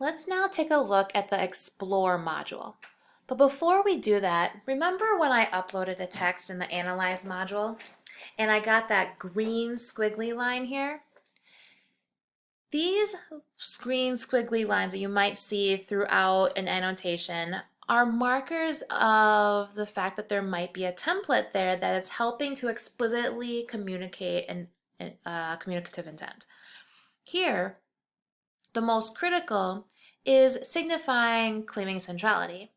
Let's now take a look at the Explore module. But before we do that, remember when I uploaded a text in the Analyze module and I got that green squiggly line here? These green squiggly lines that you might see throughout an annotation are markers of the fact that there might be a template there that is helping to explicitly communicate communicative intent. Here, the most critical is signifying claiming centrality.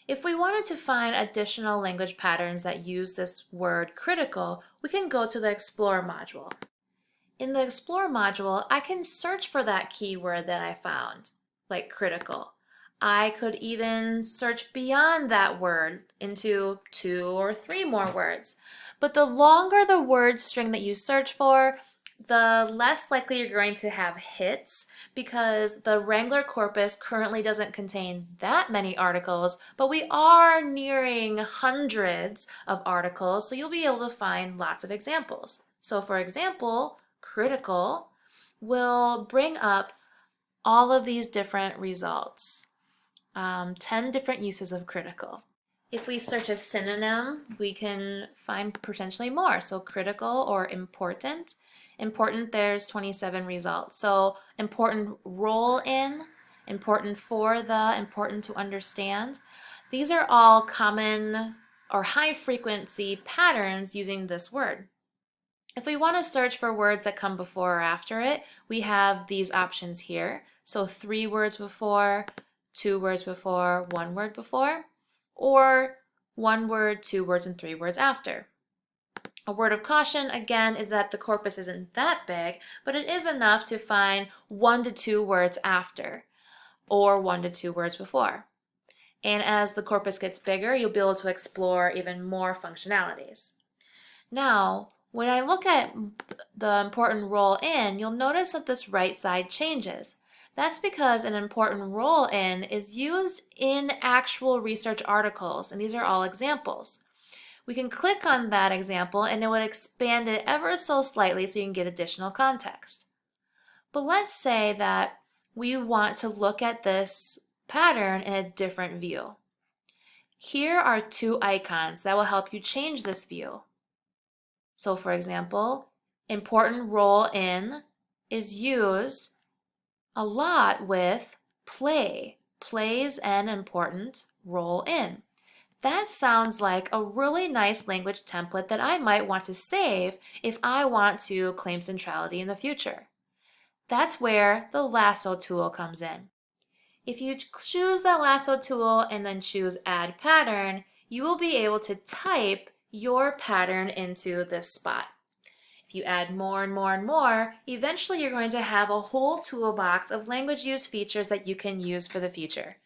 If we wanted to find additional language patterns that use this word critical, we can go to the Explore module. In the Explore module, I can search for that keyword that I found, like critical. I could even search beyond that word into 2 or 3 more words. But the longer the word string that you search for, the less likely you're going to have hits, because the Wrangler corpus currently doesn't contain that many articles, but we are nearing hundreds of articles, so you'll be able to find lots of examples. So for example, critical will bring up all of these different results, 10 different uses of critical. If we search a synonym, we can find potentially more. So critical or important. Important, there's 27 results. So important role in, important for the, important to understand. These are all common or high frequency patterns using this word. If we want to search for words that come before or after it, we have these options here. So 3 words before, 2 words before, 1 word before, or 1 word, 2 words, and 3 words after. A word of caution, again, is that the corpus isn't that big, but it is enough to find 1 to 2 words after, or 1 to 2 words before. And as the corpus gets bigger, you'll be able to explore even more functionalities. Now, when I look at the important role in, you'll notice that this right side changes. That's because an important role in is used in actual research articles, and these are all examples. We can click on that example and it would expand it ever so slightly so you can get additional context. But let's say that we want to look at this pattern in a different view. Here are 2 icons that will help you change this view. So for example, important role in is used a lot with play. Plays an important role in. That sounds like a really nice language template that I might want to save if I want to claim centrality in the future. That's where the lasso tool comes in. If you choose the lasso tool and then choose Add Pattern, you will be able to type your pattern into this spot. If you add more and more and more, eventually you're going to have a whole toolbox of language use features that you can use for the future.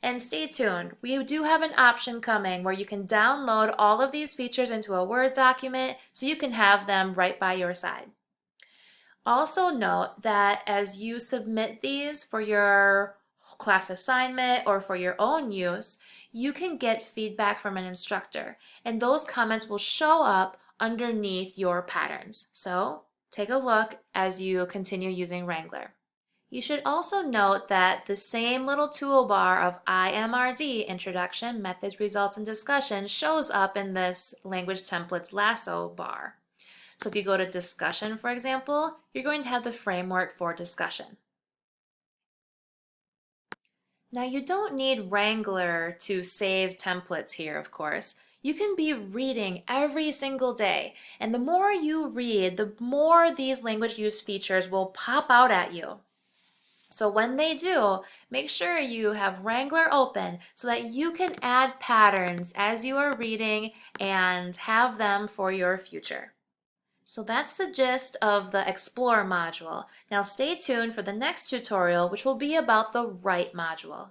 And stay tuned, we do have an option coming where you can download all of these features into a Word document so you can have them right by your side. Also note that as you submit these for your class assignment or for your own use, you can get feedback from an instructor, and those comments will show up underneath your patterns. So take a look as you continue using Wrangler. You should also note that the same little toolbar of IMRD, Introduction, Methods, Results, and Discussion, shows up in this language template's lasso bar. So if you go to Discussion, for example, you're going to have the framework for discussion. Now you don't need Wrangler to save templates here, of course. You can be reading every single day, and the more you read, the more these language use features will pop out at you. So when they do, make sure you have Wrangler open so that you can add patterns as you are reading and have them for your future. So that's the gist of the Explore module. Now stay tuned for the next tutorial, which will be about the Write module.